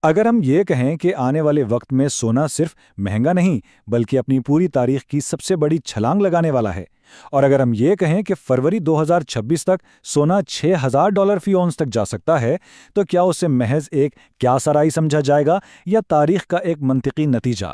اگر ہم یہ کہیں کہ آنے والے وقت میں سونا صرف مہنگا نہیں بلکہ اپنی پوری تاریخ کی سب سے بڑی چھلانگ لگانے والا ہے، اور اگر ہم یہ کہیں کہ فروری 2026 تک سونا $6,000 فی اونس تک جا سکتا ہے، تو کیا اسے محض ایک کیا سرائی سمجھا جائے گا یا تاریخ کا ایک منطقی نتیجہ؟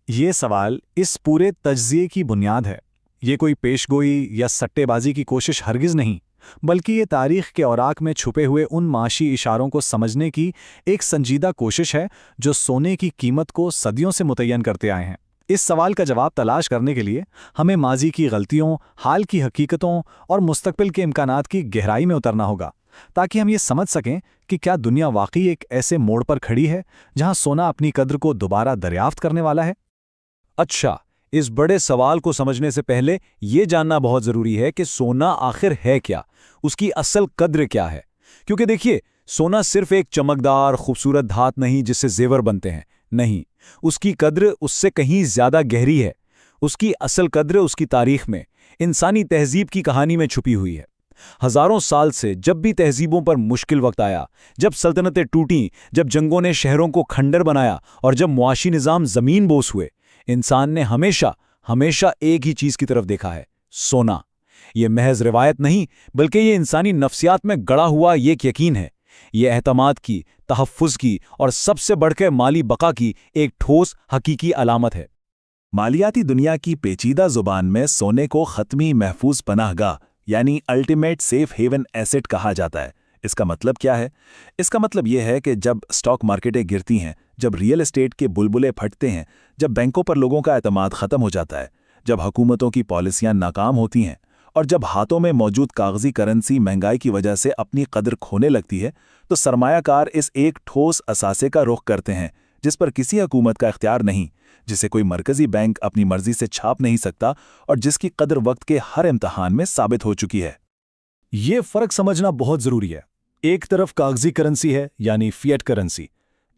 یہ سوال اس پورے تجزیے کی بنیاد ہے۔ یہ کوئی پیش گوئی یا سٹے بازی کی کوشش ہرگز نہیں، بلکہ یہ تاریخ کے اوراق میں چھپے ہوئے ان معاشی اشاروں کو سمجھنے کی ایک سنجیدہ کوشش ہے جو سونے کی قیمت کو صدیوں سے متعین کرتے آئے ہیں۔ اس سوال کا جواب تلاش کرنے کے لیے ہمیں ماضی کی غلطیوں، حال کی حقیقتوں اور مستقبل کے امکانات کی گہرائی میں اترنا ہوگا، تاکہ ہم یہ سمجھ سکیں کہ کیا دنیا واقعی ایک ایسے موڑ پر کھڑی ہے جہاں سونا اپنی قدر کو دوبارہ دریافت کرنے والا ہے۔ اچھا، اس بڑے سوال کو سمجھنے سے پہلے یہ جاننا بہت ضروری ہے کہ سونا آخر ہے کیا، اس کی اصل قدر کیا ہے۔ کیونکہ دیکھیے، سونا صرف ایک چمکدار خوبصورت دھات نہیں جس سے زیور بنتے ہیں، نہیں، اس کی قدر اس سے کہیں زیادہ گہری ہے۔ اس کی اصل قدر اس کی تاریخ میں، انسانی تہذیب کی کہانی میں چھپی ہوئی ہے۔ ہزاروں سال سے جب بھی تہذیبوں پر مشکل وقت آیا، جب سلطنتیں ٹوٹیں، جب جنگوں نے شہروں کو کھنڈر بنایا اور جب معاشی نظام زمین بوس ہوئے، انسان نے ہمیشہ ایک ہی چیز کی طرف دیکھا ہے: سونا۔ یہ محض روایت نہیں، بلکہ یہ انسانی نفسیات میں گڑا ہوا ایک یقین ہے۔ یہ اعتماد کی، تحفظ کی اور سب سے بڑھ کر مالی بقا کی ایک ٹھوس حقیقی علامت ہے۔ مالیاتی دنیا کی پیچیدہ زبان میں سونے کو حتمی محفوظ پناہ گاہ یعنی الٹیمیٹ سیف ہیون ایسٹ کہا جاتا ہے۔ اس کا مطلب کیا ہے؟ اس کا مطلب یہ ہے کہ جب سٹاک مارکیٹیں گرتی ہیں، جب ریئل اسٹیٹ کے بلبلے پھٹتے ہیں، جب بینکوں پر لوگوں کا اعتماد ختم ہو جاتا ہے، جب حکومتوں کی پالیسیاں ناکام ہوتی ہیں اور جب ہاتھوں میں موجود کاغذی کرنسی مہنگائی کی وجہ سے اپنی قدر کھونے لگتی ہے، تو سرمایہ کار اس ایک ٹھوس اثاثے کا رخ کرتے ہیں جس پر کسی حکومت کا اختیار نہیں، جسے کوئی مرکزی بینک اپنی مرضی سے چھاپ نہیں سکتا اور جس کی قدر وقت کے ہر امتحان میں ثابت ہو چکی ہے۔ یہ فرق سمجھنا بہت ضروری ہے۔ ایک طرف کاغذی کرنسی ہے یعنی فیٹ کرنسی،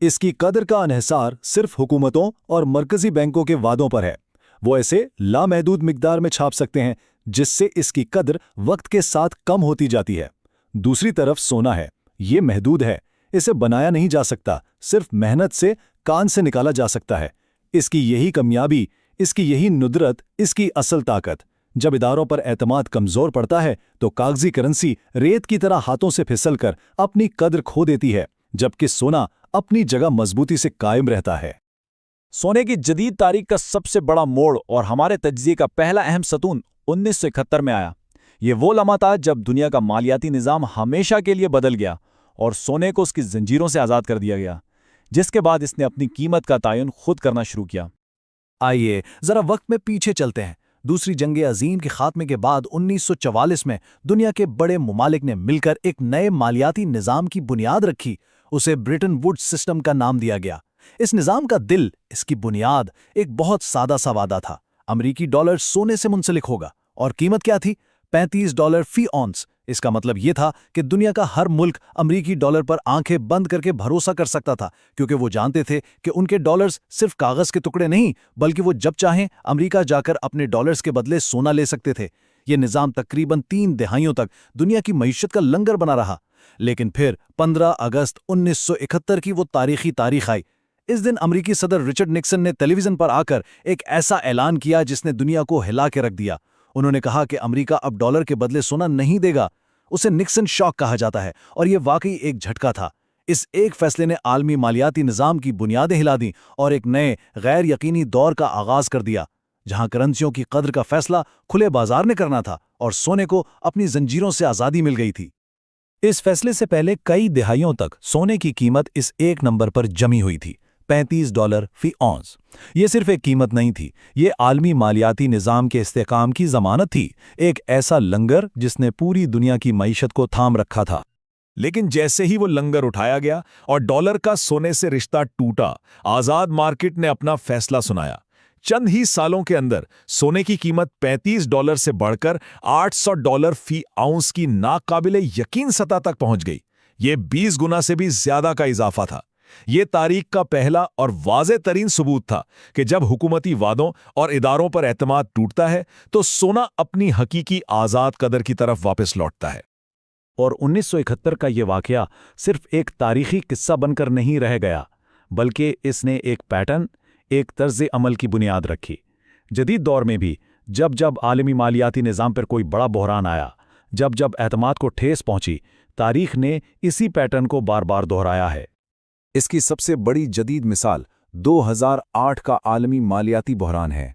اس کی قدر کا انحصار صرف حکومتوں اور مرکزی بینکوں کے وعدوں پر ہے۔ وہ اسے لامحدود مقدار میں چھاپ سکتے ہیں جس سے اس کی قدر وقت کے ساتھ کم ہوتی جاتی ہے۔ دوسری طرف سونا ہے، یہ محدود ہے، اسے بنایا نہیں جا سکتا، صرف محنت سے کان سے نکالا جا سکتا ہے۔ اس کی یہی کامیابی، اس کی یہی ندرت، اس کی اصل طاقت۔ جب اداروں پر اعتماد کمزور پڑتا ہے تو کاغذی کرنسی ریت کی طرح ہاتھوں سے پھسل کر اپنی قدر کھو دیتی ہے، جبکہ سونا اپنی جگہ مضبوطی سے قائم رہتا ہے۔ سونے کی جدید تاریخ کا سب سے بڑا موڑ اور ہمارے تجزیے کا پہلا اہم ستون 1971 میں آیا۔ یہ وہ لمحہ تھا جب دنیا کا مالیاتی نظام ہمیشہ کے لیے بدل گیا اور سونے کو اس کی زنجیروں سے آزاد کر دیا گیا، جس کے بعد اس نے اپنی قیمت کا تعین خود کرنا شروع کیا۔ آئیے ذرا وقت میں پیچھے چلتے ہیں۔ دوسری جنگ عظیم کے خاتمے کے بعد 1944 میں دنیا کے بڑے ممالک نے مل کر ایک نئے مالیاتی نظام کی بنیاد رکھی۔ اسے برٹن ووڈز سسٹم کا نام دیا گیا۔ اس نظام کا دل، اس کی بنیاد ایک بہت سادہ سا وعدہ تھا: امریکی ڈالر سونے سے منسلک ہوگا، اور قیمت کیا تھی؟ $35 فی اونس۔ اس کا مطلب یہ تھا کہ دنیا کا ہر ملک امریکی ڈالر پر آنکھیں بند کر کے بھروسہ کر سکتا تھا، کیونکہ وہ جانتے تھے کہ ان کے ڈالرز صرف کاغذ کے ٹکڑے نہیں، بلکہ وہ جب چاہیں امریکہ جا کر اپنے ڈالرز کے بدلے سونا لے سکتے تھے۔ یہ نظام تقریباً 3 دہائیوں تک دنیا کی معیشت کا لنگر بنا رہا۔ لیکن پھر 15 اگست 1971 کی وہ تاریخ آئی۔ اس دن امریکی صدر رچرڈ نکسن نے ٹیلی ویژن پر آ کر ایک ایسا اعلان کیا جس نے دنیا کو ہلا کے رکھ دیا۔ انہوں نے کہا کہ امریکہ اب ڈالر کے بدلے سونا نہیں دے گا۔ اسے نکسن شاک کہا جاتا ہے، اور یہ واقعی ایک جھٹکا تھا۔ اس ایک فیصلے نے عالمی مالیاتی نظام کی بنیادیں ہلا دیں اور ایک نئے غیر یقینی دور کا آغاز کر دیا، جہاں کرنسیوں کی قدر کا فیصلہ کھلے بازار نے کرنا تھا اور سونے کو اپنی زنجیروں سے آزادی مل گئی تھی۔ اس فیصلے سے پہلے کئی دہائیوں تک سونے کی قیمت اس ایک نمبر پر جمی ہوئی تھی: $35 فی اونس۔ یہ صرف ایک قیمت نہیں تھی، یہ عالمی مالیاتی نظام کے استحکام کی ضمانت تھی، ایک ایسا لنگر جس نے پوری دنیا کی معیشت کو تھام رکھا تھا۔ لیکن جیسے ہی وہ لنگر اٹھایا گیا اور ڈالر کا سونے سے رشتہ ٹوٹا، آزاد مارکیٹ نے اپنا فیصلہ سنایا۔ چند ہی سالوں کے اندر سونے کی قیمت $35 سے بڑھ کر $800 فی اونس کی ناقابل یقین سطح تک پہنچ گئی۔ یہ 20 گنا سے بھی زیادہ کا اضافہ تھا۔ یہ تاریخ کا پہلا اور واضح ترین ثبوت تھا کہ جب حکومتی وعدوں اور اداروں پر اعتماد ٹوٹتا ہے تو سونا اپنی حقیقی آزاد قدر کی طرف واپس لوٹتا ہے۔ और 1971 का ये वाकया सिर्फ एक तारीखी किस्सा बनकर नहीं रह गया, बल्कि इसने एक पैटर्न, एक तर्ज अमल की बुनियाद रखी। जदीद दौर में भी जब जब आलमी मालियाती निज़ाम पर कोई बड़ा बहरान आया, जब जब एतमाद को ठेस पहुंची, तारीख ने इसी पैटर्न को बार बार दोहराया है। इसकी सबसे बड़ी जदीद मिसाल 2008 का आलमी मालियाती बहरान है।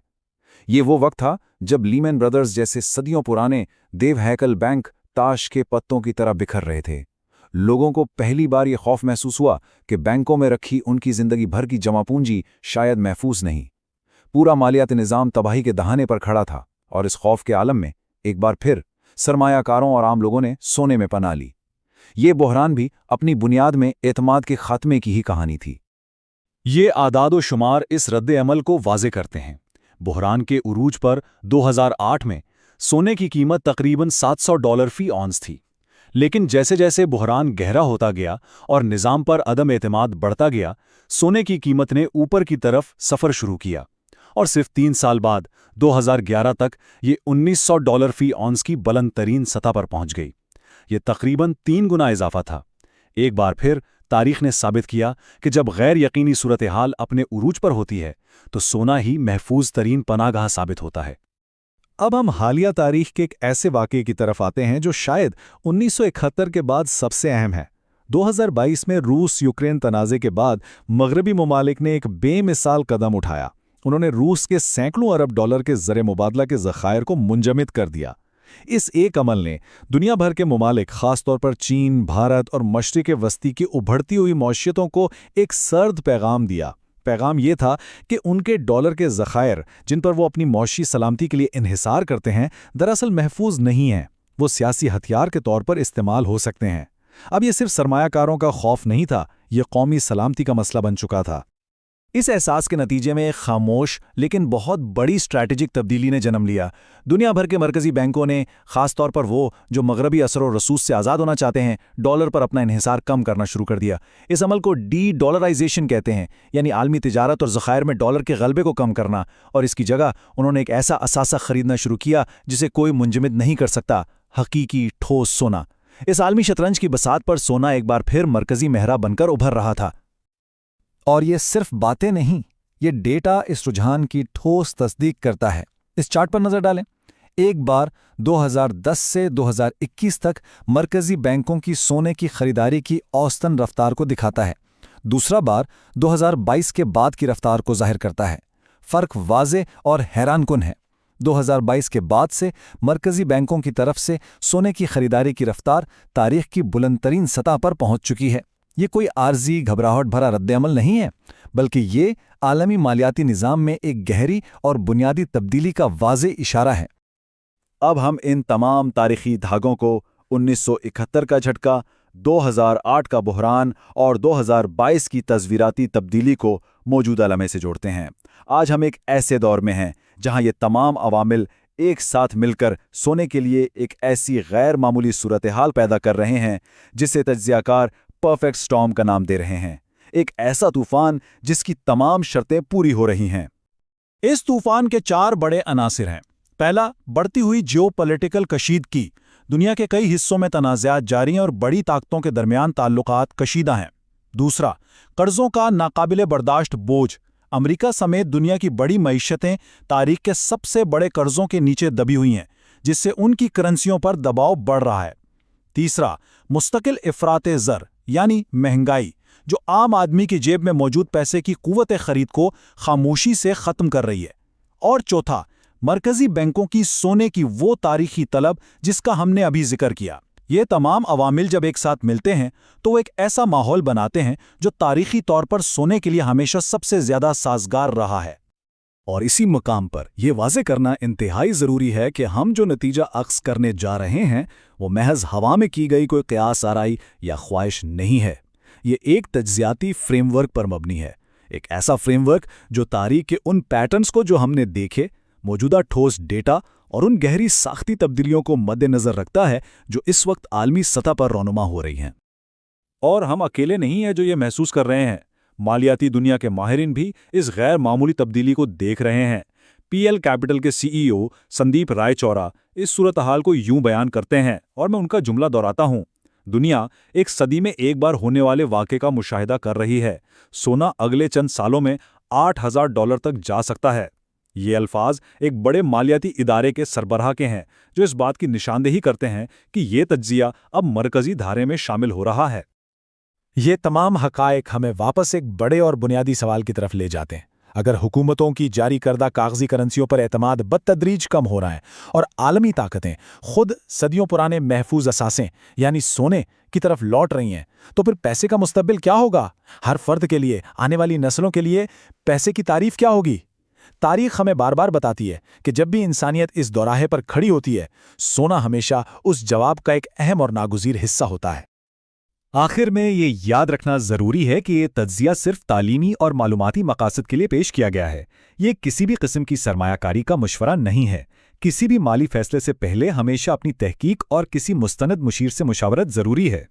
ये वो वक्त था जब लीमैन ब्रदर्स जैसे सदियों पुराने देवहैकल बैंक ताश के पत्तों की तरह बिखर रहे थे। लोगों को पहली बार ये खौफ महसूस हुआ कि बैंकों में रखी उनकी जिंदगी भर की जमा पूंजी शायद महफूज नहीं। पूरा मालियाती निज़ाम तबाही के दहाने पर खड़ा था, और इस खौफ के आलम में एक बार फिर सरमायाकारों और आम लोगों ने सोने में पनाह ली। ये बहरान भी अपनी बुनियाद में एतमाद के खात्मे की ही कहानी थी। ये आदाद व शुमार इस रद्द अमल को वाज़े करते हैं। बहरान के उरूज पर 2008 में सोने की कीमत तकरीबन $700 फी औंस थी, लेकिन जैसे जैसे बहरान गहरा होता गया और निज़ाम पर अदम एतमाद बढ़ता गया, सोने की कीमत ने ऊपर की तरफ सफ़र शुरू किया, और सिर्फ 3 साल बाद 2011 तक ये $1900 फी औंस की बुलंद तरीन सतह पर पहुंच गई। ये तकरीबन 3 गुना इजाफा था। एक बार फिर तारीख ने साबित किया कि जब गैर यकीनी सूरत हाल अपने उरूज पर होती है तो सोना ही महफूज तरीन पनाहगाह साबित होता है। अब हम हालिया तारीख के एक ऐसे वाक़ये की तरफ आते हैं जो शायद 1971 के बाद सबसे अहम है। 2022 में रूस यूक्रेन तनाज़े के बाद मगरबी ममालिक ने एक बेमिसाल कदम उठाया। उन्होंने रूस के सैकड़ों अरब डॉलर के ज़र मुबादला के ज़खायर को मुंजमद कर दिया। इस एक अमल ने दुनिया भर के ममालिक, खासतौर पर चीन, भारत और मशरिक़ वस्ती की उभरती हुई मौशियतों को एक सर्द पैगाम दिया। पैगाम ये था कि उनके डॉलर के ज़खायर, जिन पर वो अपनी मौशी सलामती के लिए इन्हिसार करते हैं, दरअसल महफूज नहीं हैं। वो सियासी हथियार के तौर पर इस्तेमाल हो सकते हैं। अब ये सिर्फ सरमायाकारों का खौफ नहीं था, ये कौमी सलामती का मसला बन चुका था। इस एहसास के नतीजे में एक खामोश लेकिन बहुत बड़ी स्ट्रैटेजिक तब्दीली ने जन्म लिया। दुनिया भर के मरकजी बैंकों ने, खासतौर पर वो जो मगरबी असर और रसूख से आज़ाद होना चाहते हैं, डॉलर पर अपना इन्हिसार कम करना शुरू कर दिया। इस अमल को डी डॉलराइजेशन कहते हैं, यानी आलमी तिजारत और ज़खायर में डॉलर के गलबे को कम करना। और इसकी जगह उन्होंने एक ऐसा असासा खरीदना शुरू किया जिसे कोई मुंजमद नहीं कर सकता, हकीकी ठोस सोना। इस आलमी शतरंज की बसात पर सोना एक बार फिर मरकजी मेहरा बनकर उभर रहा था। और ये सिर्फ बातें नहीं, ये डेटा इस रुझान की ठोस तस्दीक करता है। इस चार्ट पर नजर डालें। एक बार 2010 से 2021 तक मरकजी बैंकों की सोने की खरीदारी की औसतन रफ्तार को दिखाता है। दूसरा बार 2022 के बाद की रफ्तार को जाहिर करता है। फर्क वाज़े और हैरानकुन है। 2022 के बाद से मरकजी बैंकों की तरफ से सोने की खरीदारी की रफ्तार तारीख की बुलंदतरीन सतह पर पहुंच चुकी है। ये कोई आर्जी घबराहट भरा रद्द-ए-अमल नहीं है, बल्कि ये आलमी मालियाती निज़ाम में एक गहरी और बुनियादी तब्दीली का वाज़े इशारा है। अब हम इन तमाम तारीखी धागों को 1971 का झटका, 2008 का बहरान और 2022 की तस्वीराती तब्दीली को मौजूदा लम्हे से जोड़ते हैं। आज हम एक ऐसे दौर में हैं जहां ये तमाम अवामिल एक साथ मिलकर सोने के लिए एक ऐसी गैर मामूली सूरत हाल पैदा कर रहे हैं जिसे तज्ज़ियाकार परफेक्ट स्टॉर्म का नाम दे रहे हैं। एक ऐसा तूफान जिसकी तमाम शर्तें पूरी हो रही हैं। इस तूफान के 4 बड़े अनासिर हैं। पहला, बढ़ती हुई जियोपॉलिटिकल कशीदगी। दुनिया के कई हिस्सों में तनाज़ात जारी हैं और बड़ी ताकतों के दरमियान ताल्लुकात कशीदा हैं। दूसरा, कर्ज़ों का नाकाबिले बर्दाश्त बोझ। अमेरिका समेत दुनिया की बड़ी मईशतें तारीख के सबसे बड़े कर्ज़ों के नीचे दबी हुई हैं, जिससे उनकी करेंसियों पर दबाव बढ़ रहा है। तीसरा, मुस्तकिल इफ़राते ज़र यानी महंगाई, जो आम आदमी की जेब में मौजूद पैसे की कुव्वत खरीद को खामोशी से ख़त्म कर रही है। और चौथा, मरकज़ी बैंकों की सोने की वो तारीखी तलब जिसका हमने अभी जिक्र किया। ये तमाम अवामिल जब एक साथ मिलते हैं तो वो एक ऐसा माहौल बनाते हैं जो तारीखी तौर पर सोने के लिए हमेशा सबसे ज़्यादा साजगार रहा है। और इसी मकाम पर यह वाज़े करना इंतहाई ज़रूरी है कि हम जो नतीजा अक्स करने जा रहे हैं वो महज हवा में की गई कोई क़यास आराई या ख्वाहिश नहीं है। ये एक तज्ज़ियाती फ्रेमवर्क पर मबनी है, एक ऐसा फ्रेमवर्क जो तारीख के उन पैटर्न्स को जो हमने देखे, मौजूदा ठोस डेटा और उन गहरी साख्ती तब्दीलियों को मद्देनज़र रखता है जो इस वक्त आलमी सतह पर रौनुमा हो रही हैं। और हम अकेले नहीं हैं जो ये महसूस कर रहे हैं। मालियाती दुनिया के माहिरीन भी इस गैर मामूली तब्दीली को देख रहे हैं। पीएल कैपिटल के सीईओ संदीप रायचौरा इस सूरत हाल को यूं बयान करते हैं, और मैं उनका जुमला दोहराता हूं। दुनिया एक सदी में एक बार होने वाले वाक़े का मुशाहिदा कर रही है। सोना अगले चंद सालों में $8,000 तक जा सकता है। ये अल्फाज एक बड़े मालियाती इदारे के सरबराह के हैं, जो इस बात की निशानदेही करते हैं कि ये तज्जिया अब मरकजी धारे में शामिल हो रहा है। ये तमाम हक़ाइक़ हमें वापस एक बड़े और बुनियादी सवाल की तरफ ले जाते हैं। अगर हुकूमतों की जारी करदा कागजी करेंसियों पर एतमाद बदतदरीज कम हो रहा है और आलमी ताकतें खुद सदियों पुराने महफूज असासें यानी सोने की तरफ लौट रही हैं, तो फिर पैसे का मुस्तकबिल क्या होगा? हर फर्द के लिए, आने वाली नस्लों के लिए पैसे की तारीफ क्या होगी? तारीख हमें बार बार बताती है कि जब भी इंसानियत इस दौराहे पर खड़ी होती है, सोना हमेशा उस जवाब का एक अहम और नागुज़ीर हिस्सा होता है। आखिर में ये याद रखना ज़रूरी है कि ये तज्जिया सिर्फ तालीमी और मालूमाती मकासद के लिए पेश किया गया है। ये किसी भी किस्म की सरमायाकारी का मशवरा नहीं है। किसी भी माली फैसले से पहले हमेशा अपनी तहकीक और किसी मुस्तनद मुशीर से मुशावरत ज़रूरी है।